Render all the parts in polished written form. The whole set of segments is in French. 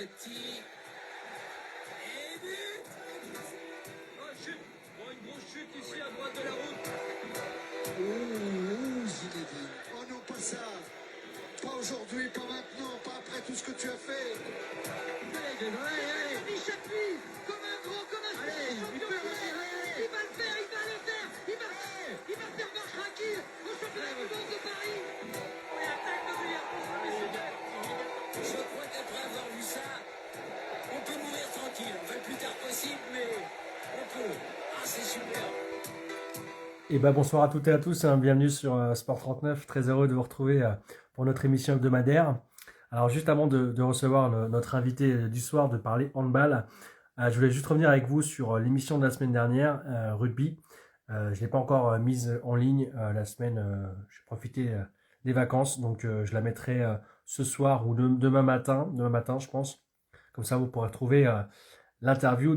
petit. Et but. Oh, chute. Oh, une grosse chute ici à droite de la route. Ouh, Zinedine. Oh non, pas ça. Pas aujourd'hui, pas maintenant, pas après tout ce que tu as fait. Allez, allez. Il s'appuie comme un gros, comme un Allez, il peut réussir, allez. Il va le faire, il va le faire. Il va faire marche tranquille au championnat du monde de Paris. Et attaque de Liverpool sur le Michigan. Je crois qu'après avoir vu ça, on peut mourir tranquille. Enfin, le plus tard possible, mais on peut. Ah, c'est super. Et ben bonsoir à toutes et à tous, hein, bienvenue sur Sport 39, très heureux de vous retrouver pour notre émission hebdomadaire. Alors juste avant de recevoir notre invité du soir, de parler handball, je voulais juste revenir avec vous sur l'émission de la semaine dernière, rugby. Je ne l'ai pas encore mise en ligne la semaine, j'ai profité des vacances, donc je la mettrai ce soir ou demain matin je pense. Comme ça vous pourrez retrouver l'interview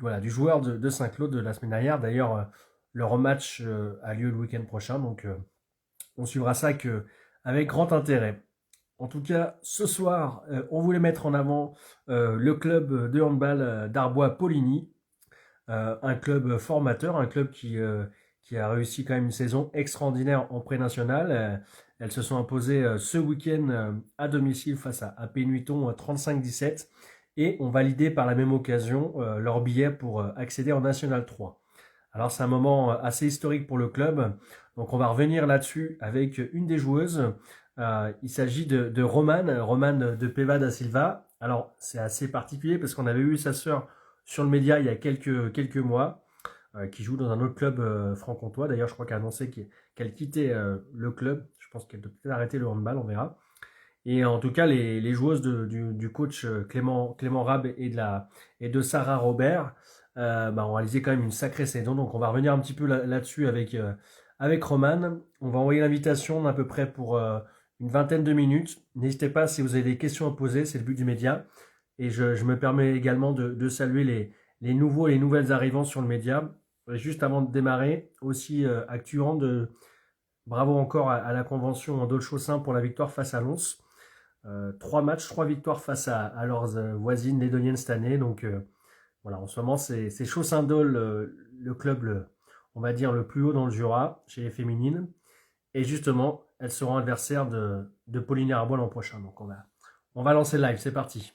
voilà, du joueur de Saint-Claude de la semaine dernière. D'ailleurs, le rematch a lieu le week-end prochain, donc on suivra ça avec grand intérêt. En tout cas, ce soir, on voulait mettre en avant le club de handball d'Arbois-Poligny, un club formateur, un club qui a réussi quand même une saison extraordinaire en pré-national. Elles se sont imposées ce week-end à domicile face à Pénuiton 35-17 et ont validé par la même occasion leur billet pour accéder en National 3. Alors c'est un moment assez historique pour le club, donc on va revenir là-dessus avec une des joueuses. Il s'agit de Romane de Peva da Silva. Alors c'est assez particulier parce qu'on avait eu sa sœur sur le média il y a quelques mois, qui joue dans un autre club franc-comtois. D'ailleurs je crois qu'elle a annoncé qu'elle quittait le club. Je pense qu'elle doit peut-être arrêter le handball, on verra. Et en tout cas, les joueuses du coach Clément Rab et de Sarah Robert ont réalisé quand même une sacrée saison. Donc on va revenir un petit peu là-dessus avec Romane. On va envoyer l'invitation d'à peu près pour une vingtaine de minutes. N'hésitez pas si vous avez des questions à poser, c'est le but du média. Et je me permets également de saluer les nouveaux et les nouvelles arrivants sur le média. Juste avant de démarrer, aussi actuant bravo encore à la convention en Dolchossin pour la victoire face à Lons. 3 matchs, 3 victoires face à leurs voisines lédoniennes cette année. Donc voilà, en ce moment, c'est Chaussin-Dole, le club, on va dire, le plus haut dans le Jura, chez les féminines. Et justement, elles seront adversaires de Poligny-Arbois l'an prochain. Donc on va lancer le live, c'est parti.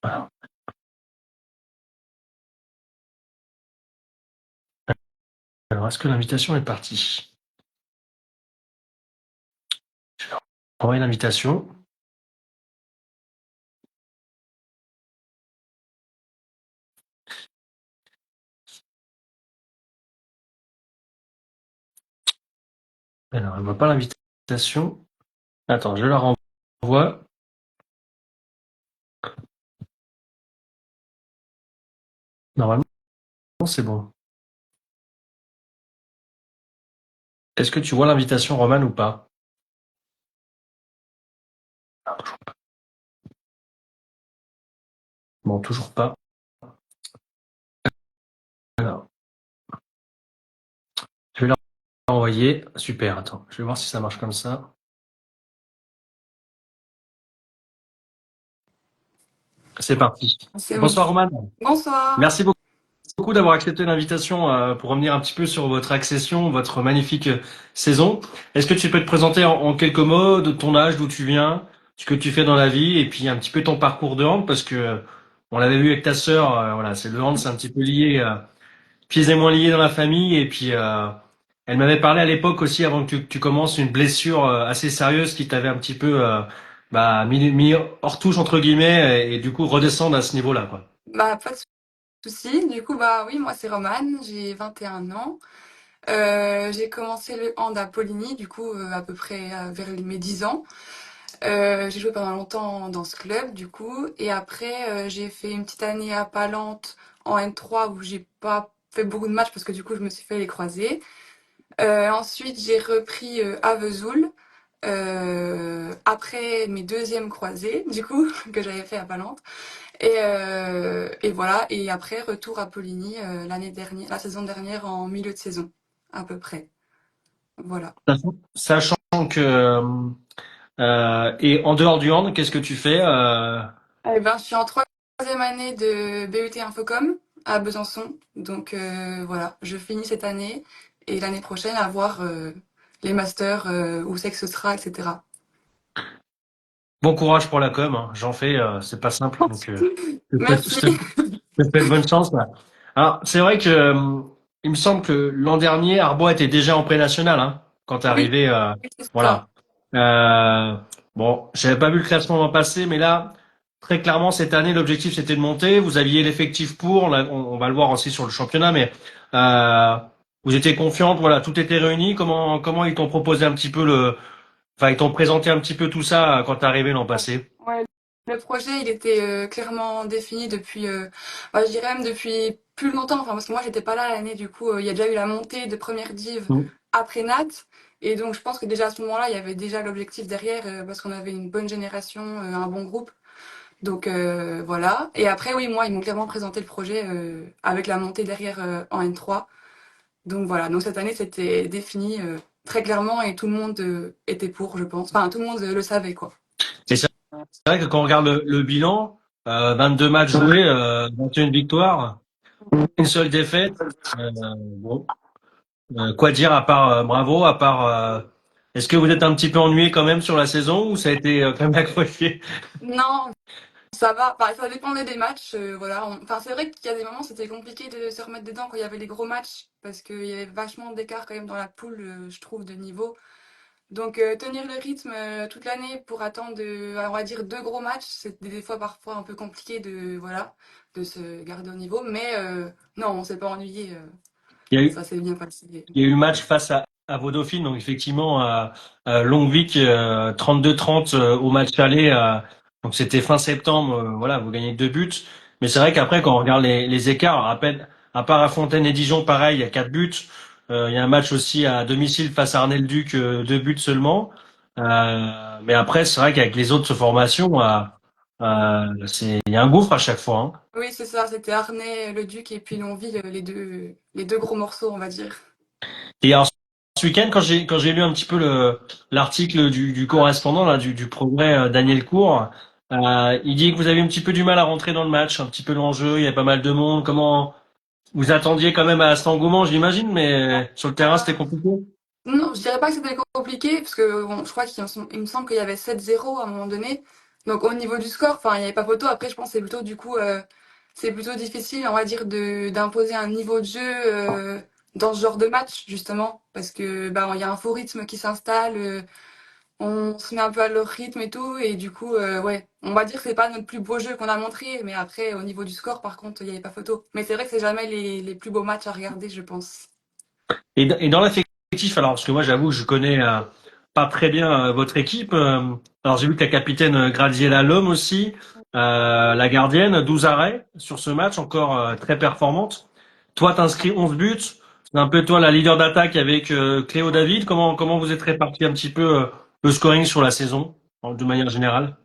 Voilà. Alors, est-ce que l'invitation est partie? Je vais envoyer l'invitation. Alors, elle ne voit pas l'invitation. Attends, je la renvoie. Normalement, c'est bon. Est-ce que tu vois l'invitation, Roman, ou pas? Ah, toujours pas. Bon, toujours pas. Alors, je vais la renvoyer. Super, attends, je vais voir si ça marche comme ça. C'est parti. C'est bon. Bonsoir, Roman. Bonsoir. Merci beaucoup d'avoir accepté l'invitation pour revenir un petit peu sur votre accession, votre magnifique saison. Est-ce que tu peux te présenter en quelques mots de ton âge, d'où tu viens, ce que tu fais dans la vie, et puis un petit peu ton parcours de hand, parce que on l'avait vu avec ta sœur, voilà, c'est le hand, c'est un petit peu lié, pieds et moins liés dans la famille, et puis elle m'avait parlé à l'époque aussi, avant que tu commences, une blessure assez sérieuse qui t'avait un petit peu mis hors touche entre guillemets, et du coup redescendre à ce niveau-là, quoi. Pas de souci. Du coup, oui, moi c'est Romane, j'ai 21 ans. J'ai commencé le hand à Poligny, du coup, à peu près vers mes 10 ans. J'ai joué pendant longtemps dans ce club, du coup. Et après, j'ai fait une petite année à Palante en N3 où j'ai pas fait beaucoup de matchs parce que du coup, je me suis fait les croisés. Ensuite, j'ai repris à Vesoul. après mes deuxièmes croisés, du coup, que j'avais fait à Valence. Et voilà. Et après, retour à Poligny l'année dernière, la saison dernière en milieu de saison, à peu près. Voilà. Sachant que et en dehors du hand, qu'est-ce que tu fais Eh ben, je suis en troisième année de BUT Infocom à Besançon. Donc voilà, je finis cette année et l'année prochaine à voir les masters, où c'est que ce sera, etc. Bon courage pour la com, hein. J'en fais, c'est pas simple, donc Merci. je te souhaite bonne chance. Là. Alors c'est vrai que il me semble que l'an dernier, Arbois était déjà en pré-national, hein, quand t'es Oui, arrivé. c'est ça. Voilà. Euh, bon, j'avais pas vu le classement l'an passé, mais là, très clairement cette année, l'objectif c'était de monter. Vous aviez l'effectif pour, on va le voir aussi sur le championnat, mais euh, vous étiez confiante, voilà, tout était réuni. Comment ils t'ont proposé un petit peu enfin ils t'ont présenté un petit peu tout ça quand t'es arrivé l'an passé. Ouais, le projet, il était clairement défini depuis, bah, je dirais même depuis plus longtemps. Enfin, parce que moi, j'étais pas là l'année. Du coup, il y a déjà eu la montée de première div Mm. après Nat. Et donc, je pense que déjà à ce moment-là, il y avait déjà l'objectif derrière, parce qu'on avait une bonne génération, un bon groupe. Donc voilà. Et après, oui, moi, ils m'ont clairement présenté le projet avec la montée derrière en N3. Donc voilà. Donc cette année, c'était défini très clairement et tout le monde était pour, je pense. Enfin, tout le monde le savait, quoi. Et c'est vrai que quand on regarde le bilan, 22 matchs joués, 21 victoires, une seule défaite. Bon, quoi dire à part bravo, à part. Est-ce que vous êtes un petit peu ennuyé quand même sur la saison ou ça a été quand même accroché? Non, ça va, enfin, ça dépendait des matchs, voilà. Enfin, c'est vrai qu'il y a des moments, c'était compliqué de se remettre dedans quand il y avait les gros matchs, parce qu'il y avait vachement d'écart quand même dans la poule, je trouve, de niveau. Donc, tenir le rythme toute l'année pour attendre, on va dire, deux gros matchs, c'était des fois parfois un peu compliqué de, voilà, de se garder au niveau. Mais non, on s'est pas ennuyé, Il y a eu, ça s'est bien passé. il y a eu le match face à Vaux Dauphine, donc effectivement à Longvic, 32-30 au match aller. Donc c'était fin septembre, voilà, vous gagnez 2 buts. Mais c'est vrai qu'après, quand on regarde les écarts, à part à Fontaine et Dijon, pareil, il y a 4 buts. Il y a un match aussi à domicile face à Arnay-le-Duc, 2 buts seulement. Mais après, c'est vrai qu'avec les autres formations, il y a un gouffre à chaque fois. Hein. Oui, c'est ça, c'était Arnay, le Duc et puis Longville, les deux gros morceaux, on va dire. Et alors, ce week-end, quand j'ai lu un petit peu l'article du correspondant là, du Progrès, Daniel Cour, il dit que vous avez un petit peu du mal à rentrer dans le match, un petit peu l'enjeu, il y a pas mal de monde. Comment vous attendiez quand même à cet engouement, j'imagine, mais sur le terrain c'était compliqué. Non, je dirais pas que c'était compliqué, parce que bon, je crois il me semble qu'il y avait 7-0 à un moment donné. Donc au niveau du score, enfin, il n'y avait pas photo. Après, je pense que c'est plutôt du coup, c'est plutôt difficile, on va dire, de d'imposer un niveau de jeu dans ce genre de match, justement, parce que bah il y a un faux rythme qui s'installe, on se met un peu à leur rythme et tout, et du coup, ouais, on va dire que c'est pas notre plus beau jeu qu'on a montré, mais après, au niveau du score, par contre, il n'y avait pas photo. Mais c'est vrai que c'est jamais les plus beaux matchs à regarder, je pense. Et dans l'effectif, alors parce que moi j'avoue que je connais pas très bien votre équipe. Alors j'ai vu que la capitaine Graziella Lhomme aussi, la gardienne 12 arrêts sur ce match, encore très performante. Toi t'inscris 11 buts. C'est un peu toi la leader d'attaque avec Cléo David. Comment vous êtes réparti un petit peu le scoring sur la saison de manière générale?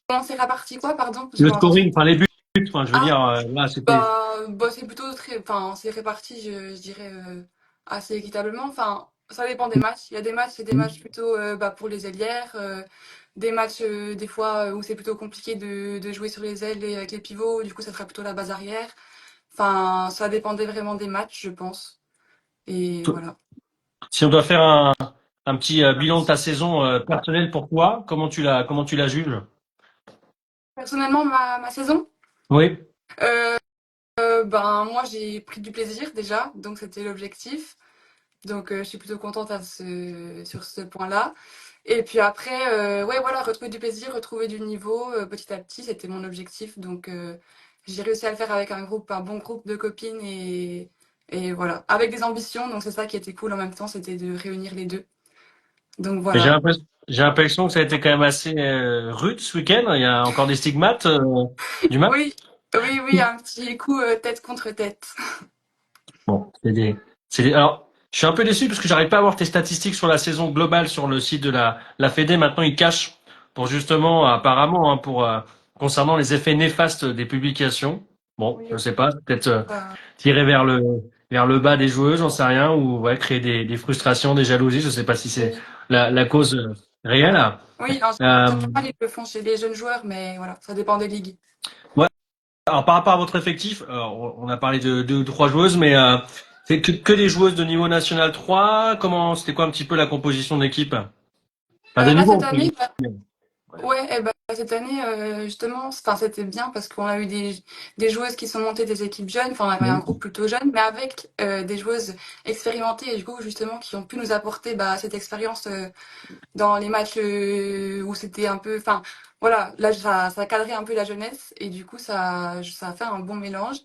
Comment c'est réparti quoi, pardon? J'ai Le pas entendu. scoring, enfin les buts. Enfin, je veux Ah, dire là c'était. bah c'est plutôt très, enfin c'est réparti, je dirais assez équitablement. Enfin, ça dépend des matchs. Il y a des matchs, c'est des matchs plutôt bah, pour les ailières, des matchs des fois où c'est plutôt compliqué de jouer sur les ailes et avec les pivots. Du coup, ça sera plutôt la base arrière. Enfin, ça dépendait vraiment des matchs, je pense. Et voilà. Si on doit faire un petit bilan de ta saison personnelle pour toi, comment tu la juges? Personnellement, ma saison, Oui. euh, ben moi j'ai pris du plaisir déjà, donc c'était l'objectif. Donc je suis plutôt contente sur ce point-là. Et puis après, ouais, voilà, retrouver du plaisir, retrouver du niveau petit à petit, c'était mon objectif. Donc j'ai réussi à le faire avec un bon groupe de copines et voilà, avec des ambitions. Donc c'est ça qui était cool en même temps, c'était de réunir les deux. Donc Et J'ai voilà. l'impression, j'ai l'impression que ça a été quand même assez rude ce week-end. Il y a encore des stigmates du match. Oui, oui, un petit coup tête contre tête. Bon, alors Je suis un peu déçu parce que j'arrive pas à voir tes statistiques sur la saison globale sur le site de la Fédé. Maintenant, ils cachent pour justement, apparemment, hein, pour concernant les effets néfastes des publications. Bon, Oui, je sais pas, peut-être bah, tirer vers le bas des joueuses, j'en sais rien, ou ouais, créer des frustrations, des jalousies. Je sais pas si c'est oui. la cause réelle. Oui, en Euh, général, ils le font chez les jeunes joueurs, mais voilà, ça dépend des ligues. ouais. Alors par rapport à votre effectif, on a parlé de deux ou trois joueuses, mais c'est que des joueuses de niveau national 3. Comment, c'était quoi un petit peu la composition de l'équipe? Pas de Là, niveau, cette entre année, guillemets. ouais, eh ben, cette année, justement, enfin, c'était bien parce qu'on a eu des joueuses qui sont montées des équipes jeunes, enfin, on avait un groupe plutôt jeune, mais avec des joueuses expérimentées et du coup, justement, qui ont pu nous apporter bah, cette expérience dans les matchs où c'était un peu, enfin, voilà, là, ça cadrait un peu la jeunesse et du coup, ça a fait un bon mélange.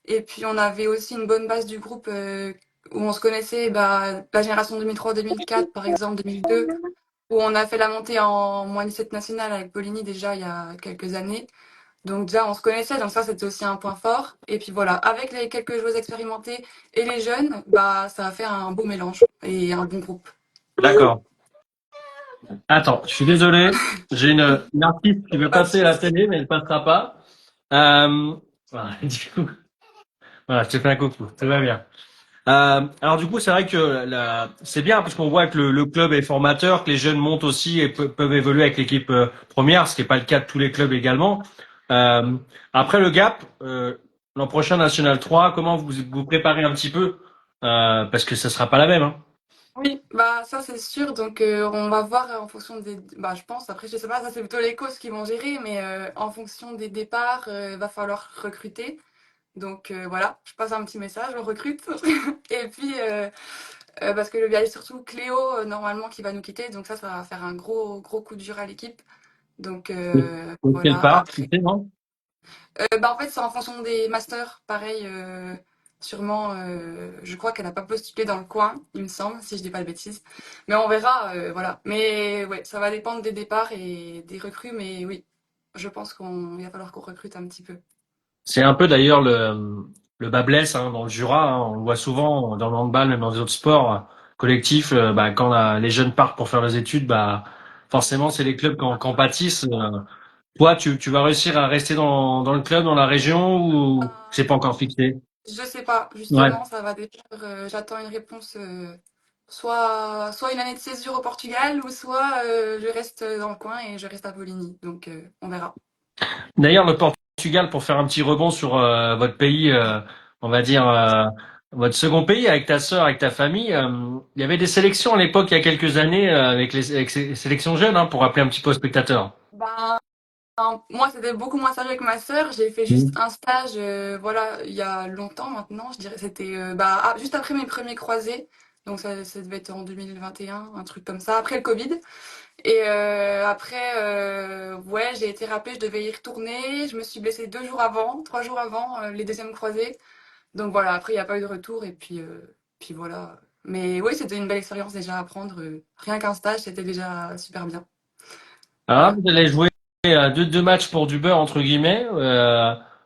Et puis, on avait aussi une bonne base du groupe où on se connaissait, bah, la génération 2003-2004, par exemple, 2002 où on a fait la montée en moins 17 nationale avec Poligny déjà il y a quelques années. Donc déjà on se connaissait, donc ça c'était aussi un point fort. Et puis voilà, avec les quelques joueuses expérimentées et les jeunes, bah ça a fait un beau mélange et un bon groupe. D'accord. Attends, je suis désolé. J'ai une artiste qui veut Pas de passer à la soucis. télé, mais elle passera pas. Voilà, du coup, voilà, je te fais un coucou. Tout va bien. Alors du coup, c'est vrai que c'est bien parce qu'on voit que le club est formateur, que les jeunes montent aussi et peuvent évoluer avec l'équipe première, ce qui n'est pas le cas de tous les clubs également. Euh, Après le gap, l'an prochain National 3, comment vous préparez un petit peu parce que ça sera pas la même, hein. Oui, bah ça c'est sûr. Donc on va voir en fonction des, bah je pense. Après je sais pas, ça c'est plutôt les coachs qui vont gérer, mais en fonction des départs, va falloir recruter. Donc voilà, je passe un petit message, on recrute. Et puis parce que il y a surtout Cléo normalement qui va nous quitter, donc ça va faire un gros coup dur à l'équipe. Donc Donc, quelle voilà, part, tu après. sais, non? Bah en fait c'est en fonction des masters, pareil, sûrement, je crois qu'elle n'a pas postulé dans le coin, il me semble, si je dis pas de bêtises. Mais on verra, voilà. Mais ouais, ça va dépendre des départs et des recrues, mais oui, je pense qu'il va falloir qu'on recrute un petit peu. C'est un peu d'ailleurs le bas blesse hein, dans le Jura. Hein. On le voit souvent dans le handball, même dans les autres sports collectifs. Bah, quand les jeunes partent pour faire leurs études, bah forcément c'est les clubs qui en pâtissent. Toi, tu vas réussir à rester dans le club, dans la région ou c'est pas encore fixé? Je sais pas, Ouais. justement, ça va dépendre. J'attends une réponse, soit une année de césure au Portugal, ou soit je reste dans le coin et je reste à Poligny. Donc, on verra. D'ailleurs, le Portugal, pour faire un petit rebond sur votre pays, on va dire votre second pays avec ta sœur, avec ta famille, il y avait des sélections à l'époque, il y a quelques années, avec ces sélections jeunes, hein, pour rappeler un petit peu aux spectateurs. Ben, moi, c'était beaucoup moins sérieux que ma sœur. J'ai fait juste un stage, voilà, il y a longtemps maintenant. Je dirais, c'était bah, juste après mes premiers croisés. Donc, ça devait être en 2021, un truc comme ça, après le Covid. Et après, ouais, j'ai été rappelée, je devais y retourner. Je me suis blessée 2 jours avant, 3 jours avant les deuxièmes croisés. Donc voilà, après, il n'y a pas eu de retour. Et puis voilà. Mais oui, c'était une belle expérience déjà à prendre. Rien qu'un stage, c'était déjà super bien. Ah, Voilà. vous allez jouer deux matchs pour du beurre, entre guillemets.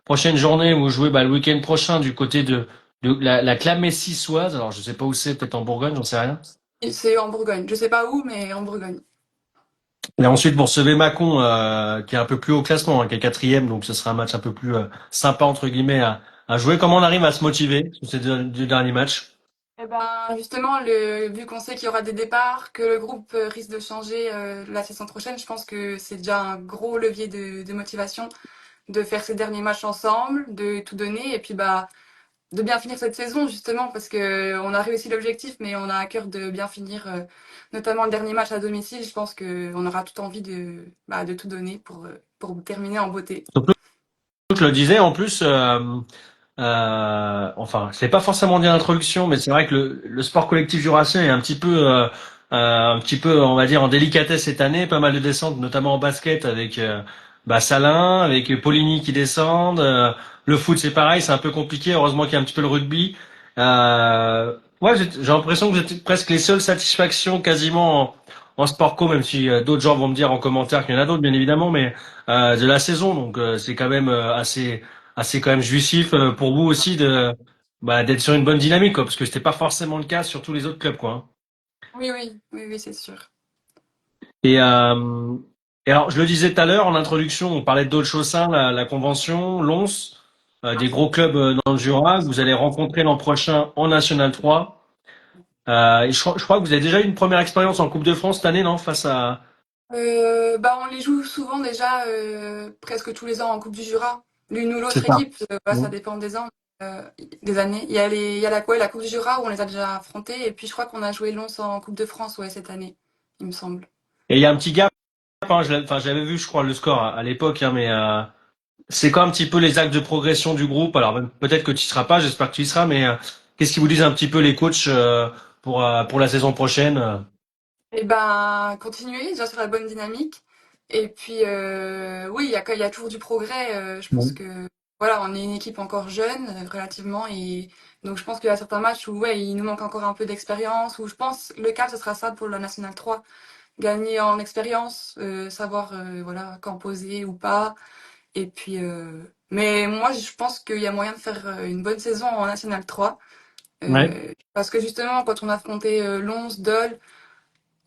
Prochaine journée, vous jouez bah, le week-end prochain du côté de la Clamey-Sissoise. Alors, je sais pas où c'est, peut-être en Bourgogne, j'en sais rien. Et c'est en Bourgogne. Je sais pas où, mais en Bourgogne. Et ensuite, vous recevez Mâcon, qui est un peu plus haut classement, hein, qui est quatrième, donc ce sera un match un peu plus sympa, entre guillemets, à jouer. Comment on arrive à se motiver sur ces deux derniers matchs? Eh ben, justement, vu qu'on sait qu'il y aura des départs, que le groupe risque de changer la saison prochaine, je pense que c'est déjà un gros levier de motivation de faire ces derniers matchs ensemble, de tout donner et puis bah de bien finir cette saison justement parce que on a réussi l'objectif, mais on a à cœur de bien finir, notamment le dernier match à domicile. Je pense que on aura tout envie de tout donner pour terminer en beauté. Surtout que je le disais, en plus, enfin, c'est pas forcément dit en introduction, mais c'est vrai que le sport collectif jurassien est un petit peu, on va dire, en délicatesse cette année. Pas mal de descentes, notamment en basket avec bah, Salin, avec Poligny qui descendent. Le foot, c'est pareil, c'est un peu compliqué. Heureusement qu'il y a un petit peu le rugby. Ouais, j'ai l'impression que vous êtes presque les seules satisfactions quasiment en sport co, même si d'autres gens vont me dire en commentaire qu'il y en a d'autres, bien évidemment, mais de la saison. Donc c'est quand même assez quand même jouissif pour vous aussi bah, d'être sur une bonne dynamique, quoi, parce que c'était pas forcément le cas sur tous les autres clubs, quoi, hein. Oui, oui, oui, oui, c'est sûr. Et, euh, et alors, je le disais tout à l'heure en introduction, on parlait d'autres choses, la convention, l'ONS, des gros clubs dans le Jura que vous allez rencontrer l'an prochain en National 3. Et je crois que vous avez déjà eu une première expérience en Coupe de France cette année, non? Face à... Bah, on les joue souvent déjà presque tous les ans en Coupe du Jura. L'une ou C'est l'autre ça. équipe, bah, ça Bon. dépend des ans, euh, des années. Il y a la Coupe du Jura où on les a déjà affrontés, et puis je crois qu'on a joué Lons en Coupe de France, ouais, cette année, il me semble. Et il y a un petit gap, hein, enfin, j'avais vu, je crois, le score à l'époque, hein, mais c'est quoi un petit peu les actes de progression du groupe? Alors, peut-être que tu y seras pas, j'espère que tu y seras, mais qu'est-ce qu'ils vous disent un petit peu les coachs pour la saison prochaine? Et ben, continuer déjà sur la bonne dynamique. Et puis, oui, il y a toujours du progrès. Je pense Bon. que, voilà, on est une équipe encore jeune, relativement. Et donc, je pense qu'il y a certains matchs où, ouais, il nous manque encore un peu d'expérience. Où je pense le cap, ce sera ça pour la National 3. Gagner en expérience, savoir, voilà, quand poser ou pas. Et puis, mais moi, je pense qu'il y a moyen de faire une bonne saison en National 3. Ouais. Parce que justement, quand on affrontait Lons, Dole,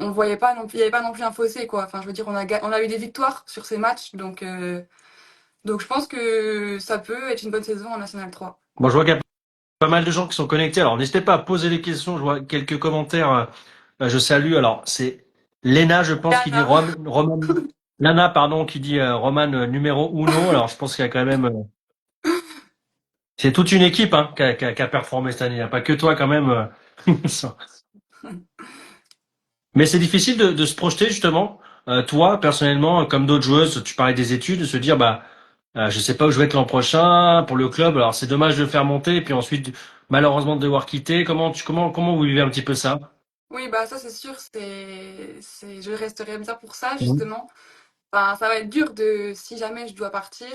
on voyait pas non plus, il y avait pas non plus un fossé, quoi. Enfin, je veux dire, on a eu des victoires sur ces matchs, donc je pense que ça peut être une bonne saison en National 3. Bon, je vois qu'il y a pas mal de gens qui sont connectés. Alors, n'hésitez pas à poser des questions. Je vois quelques commentaires. Je salue. Alors, c'est Lena, je pense, qui dit Yana. Roman, Lana, pardon, qui dit Roman numéro uno. Alors, je pense qu'il y a quand même, c'est toute une équipe hein, qui a performé cette année. Il n'y a pas que toi quand même. Mais c'est difficile de se projeter justement. Toi, personnellement, comme d'autres joueuses, tu parlais des études, de se dire bah je sais pas où je vais être l'an prochain pour le club. Alors c'est dommage de le faire monter et puis ensuite malheureusement de devoir quitter. Comment vous vivez un petit peu ça? Oui, bah ça c'est sûr, je resterai bien pour ça justement. Enfin, ça va être dur de, si jamais je dois partir,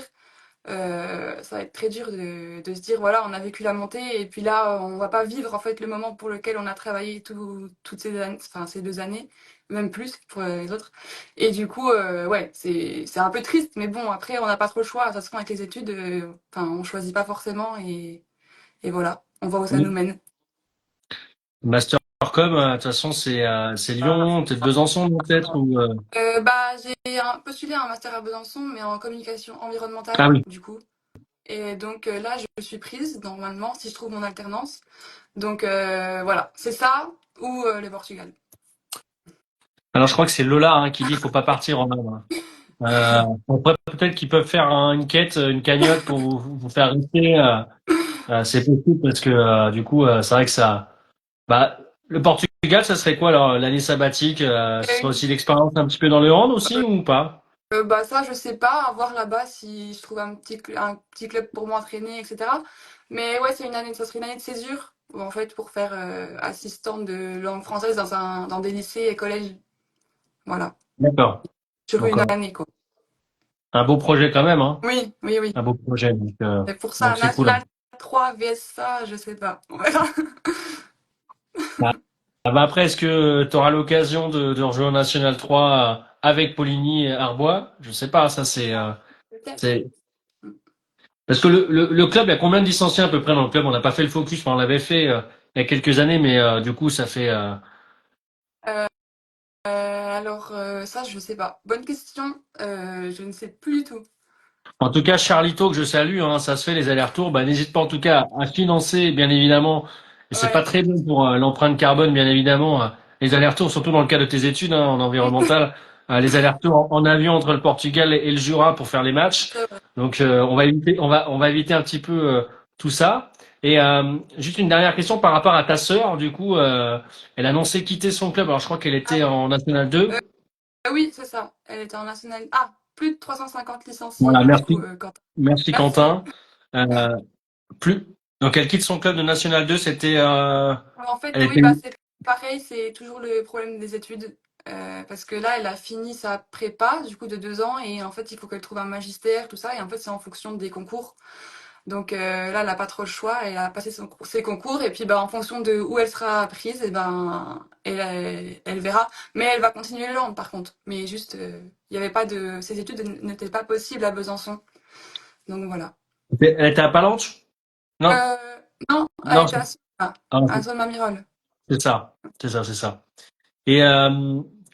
ça va être très dur de se dire voilà, on a vécu la montée et puis là, on va pas vivre en fait le moment pour lequel on a travaillé toutes ces années, enfin ces 2 années, même plus pour les autres. Et du coup, ouais, c'est un peu triste, mais bon, après, on n'a pas trop le choix. De toute façon, avec les études, enfin, on choisit pas forcément et voilà, on voit où ça nous Oui. mène. Mastercom, de toute façon c'est Lyon, peut-être Besançon peut-être ou Bah, j'ai postulé un master à Besançon, mais en communication ah environnementale, oui. du coup. Et donc là, je suis prise, normalement, si je trouve mon alternance. Donc voilà, c'est ça ou le Portugal. Alors je crois que c'est Lola hein, qui dit faut pas partir en Inde, hein. Après, peut-être qu'ils peuvent faire une quête, une cagnotte pour vous faire rester. C'est possible parce que du coup, c'est vrai que ça. Bah, le Portugal, ça serait quoi alors l'année sabbatique? Ce serait Et, aussi l'expérience un petit peu dans le hand aussi ou pas? bah ça, je sais pas, à voir là-bas si je trouve un petit club pour m'entraîner, etc. Mais ouais, ça serait une année de césure, en fait, pour faire assistante de langue française dans des lycées et collèges. Voilà, D'accord. sur Donc une année, quoi. un beau projet quand même, hein. Oui, oui, oui. Un beau projet. Et pour ça, Donc c'est cool, hein. National 3 vs ça, je sais pas. On verra. Ah, bah après, est-ce que tu auras l'occasion de rejoindre National 3 avec Poligny et Arbois? Je sais pas, ça Peut-être. c'est parce que le club, il y a combien de licenciés à peu près dans le club? On n'a pas fait le focus, enfin, on l'avait fait il y a quelques années, mais du coup, ça fait. Alors, ça, je sais pas. Bonne question. Je ne sais plus du tout. En tout cas, Charlito, que je salue, hein, ça se fait les allers-retours. Bah, n'hésite pas en tout cas à financer, bien évidemment. Et c'est pas Ouais, très bon pour l'empreinte carbone, bien évidemment. Les allers-retours, surtout dans le cas de tes études hein, en oui, environnemental, les allers-retours en avion entre le Portugal et le Jura pour faire les matchs. c'est vrai. Donc, on va éviter un petit peu tout ça. Et juste une dernière question par rapport à ta sœur. Du coup, elle a annoncé quitter son club. Alors, je crois qu'elle Ah, était en National 2. euh, oui, c'est ça. Elle était en national. Ah, plus de 350 Voilà, licenciés, du coup, merci. quand. Merci Merci. Quentin. Euh, Plus. Donc elle quitte son club de National 2, c'était En fait, elle oui, était bah où? c'est pareil, c'est toujours le problème des études. Parce que là, elle a fini sa prépa, du coup, de 2 ans, et en fait, il faut qu'elle trouve un magistère, tout ça, et en fait, c'est en fonction des concours. Donc là, elle n'a pas trop le choix, elle a passé ses concours, et puis bah, en fonction de où elle sera prise, et ben, elle verra. Mais elle va continuer le land, par contre. Mais juste, il y avait pas de, ses études n'étaient pas possibles à Besançon. Donc voilà. Elle était à Palanche? Non. Euh, Non, elle Non, était ah, à zone Mamirol. c'est ça, c'est ça, c'est ça. Et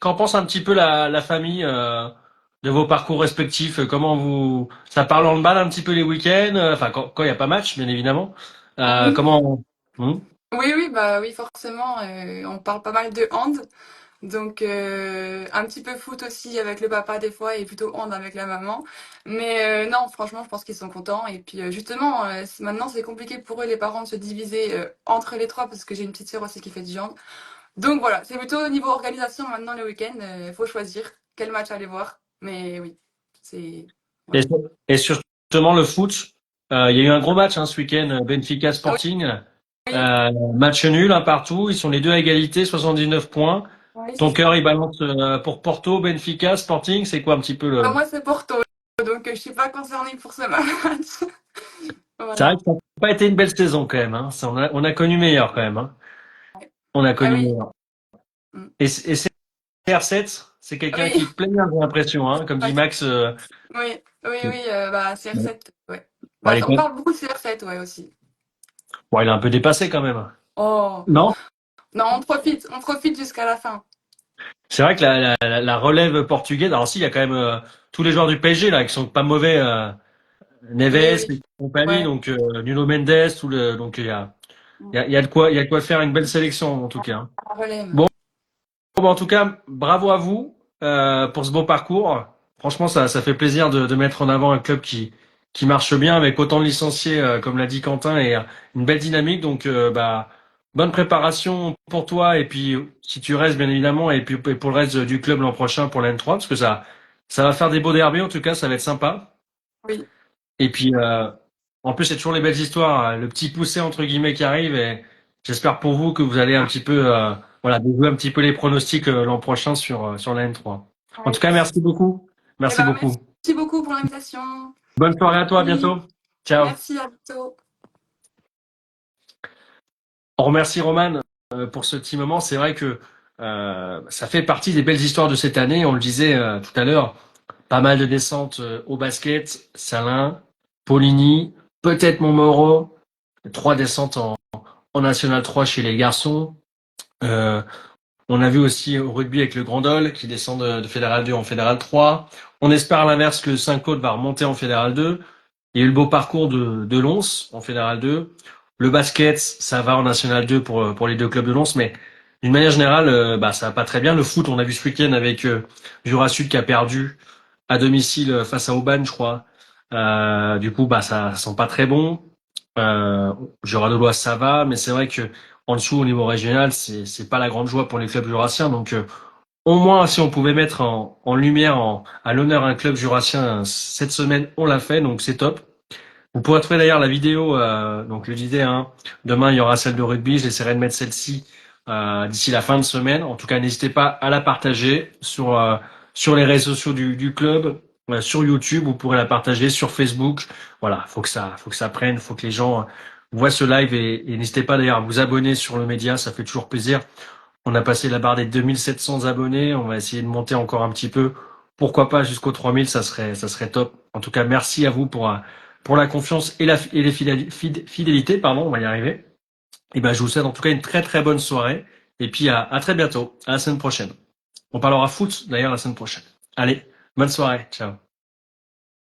qu'en pense un petit peu la famille de vos parcours respectifs? Comment vous, ça parle en handball un petit peu les week-ends, enfin quand il y a pas match, bien évidemment. Oui, Comment? Hmm. oui, oui, bah oui, forcément. On parle pas mal de hand. Donc, un petit peu foot aussi avec le papa des fois et plutôt hand avec la maman. Mais non, franchement, je pense qu'ils sont contents. Et puis, justement, maintenant, c'est compliqué pour eux, les parents, de se diviser entre les trois parce que j'ai une petite sœur aussi qui fait du hand. Donc voilà, c'est plutôt au niveau organisation maintenant le week-end. Il faut choisir quel match aller voir. Mais oui, c'est... Et, Voilà. et sur justement le foot, il y a eu un gros match hein, ce week-end, Benfica Ah oui, Sporting, oui, match nul, un partout. Ils sont les deux à égalité, 79 points. oui, c'est Ton ça. cœur, il balance pour Porto, Benfica, Sporting. C'est quoi un petit peu Bah, le... moi, c'est Porto. Donc, je suis pas concernée pour ce match. C'est vrai Voilà. que ça n'a pas été une belle saison quand même. Hein. On a connu meilleur quand même. Hein. On a Ah connu oui. meilleur. Mm. Et CR7, c'est quelqu'un Oui. qui te plaît bien, j'ai l'impression. Hein. Comme dit Ouais. Max, Oui, oui, oui, bah, CR7, ouais. bon, Bah, on parle beaucoup de CR7, ouais, aussi. bon, il est un peu dépassé quand même. Oh, Non? non, on profite jusqu'à la fin. C'est vrai que la relève portugaise, alors si, il y a quand même tous les joueurs du PSG là qui sont pas mauvais, Oui, Neves oui, et compagnie, ouais. donc Nuno Mendes, donc il y a de quoi, il y a de quoi faire une belle sélection en tout cas. Hein. La relève. Bon, bon, en tout cas, bravo à vous pour ce beau parcours. Franchement, ça fait plaisir de mettre en avant un club qui marche bien avec autant de licenciés, comme l'a dit Quentin, et une belle dynamique. Donc, bah, bonne préparation pour toi et puis si tu restes bien évidemment et puis et pour le reste du club l'an prochain pour la N3 parce que ça va faire des beaux derbies en tout cas, ça va être sympa. Oui. Et puis en plus, c'est toujours les belles histoires, le petit poussé entre guillemets qui arrive et j'espère pour vous que vous allez un petit peu voilà, déjouer un petit peu les pronostics l'an prochain sur la N3. En tout Ouais. cas, merci beaucoup. Eh Merci ben, beaucoup. merci beaucoup pour l'invitation. Bonne soirée à toi, à Oui, bientôt. Ciao. merci, à bientôt. On remercie Roman pour ce petit moment. C'est vrai que ça fait partie des belles histoires de cette année. On le disait tout à l'heure, pas mal de descentes au basket, Salin, Poligny, peut-être Montmoreau, trois descentes en National 3 chez les garçons. Euh, on a vu aussi au rugby avec le Grandol qui descend de Fédéral 2 en Fédéral 3. On espère à l'inverse que le Saint-Claude va remonter en Fédéral 2. Il y a eu le beau parcours de Lons en Fédéral 2. Le basket, ça va en National 2 pour les deux clubs de Lons, mais d'une manière générale, bah, ça va pas très bien. Le foot, on a vu ce week-end avec Jura Sud qui a perdu à domicile face à Aubagne, je crois. Du coup, bah, ça sent pas très bon. Jura de l'Oise, ça va, mais c'est vrai que en dessous, au niveau régional, c'est pas la grande joie pour les clubs jurassiens. Donc, au moins, si on pouvait mettre en lumière, à l'honneur un club jurassien cette semaine, on l'a fait, donc c'est top. Vous pourrez trouver d'ailleurs la vidéo, donc le disais, hein, demain il y aura celle de rugby, j'essaierai de mettre celle-ci d'ici la fin de semaine. En tout cas, n'hésitez pas à la partager sur les réseaux sociaux du club, sur YouTube, vous pourrez la partager sur Facebook. Voilà, faut que ça prenne, faut que les gens voient ce live et n'hésitez pas d'ailleurs à vous abonner sur le média, ça fait toujours plaisir. On a passé la barre des 2700 abonnés. On va essayer de monter encore un petit peu. Pourquoi pas jusqu'aux 3000, ça serait top. En tout cas, merci à vous pour la confiance et les fidélités, pardon, on va y arriver. Et ben, je vous souhaite en tout cas une très très bonne soirée. Et puis à très bientôt, à la semaine prochaine. On parlera foot d'ailleurs la semaine prochaine. Allez, bonne soirée, ciao.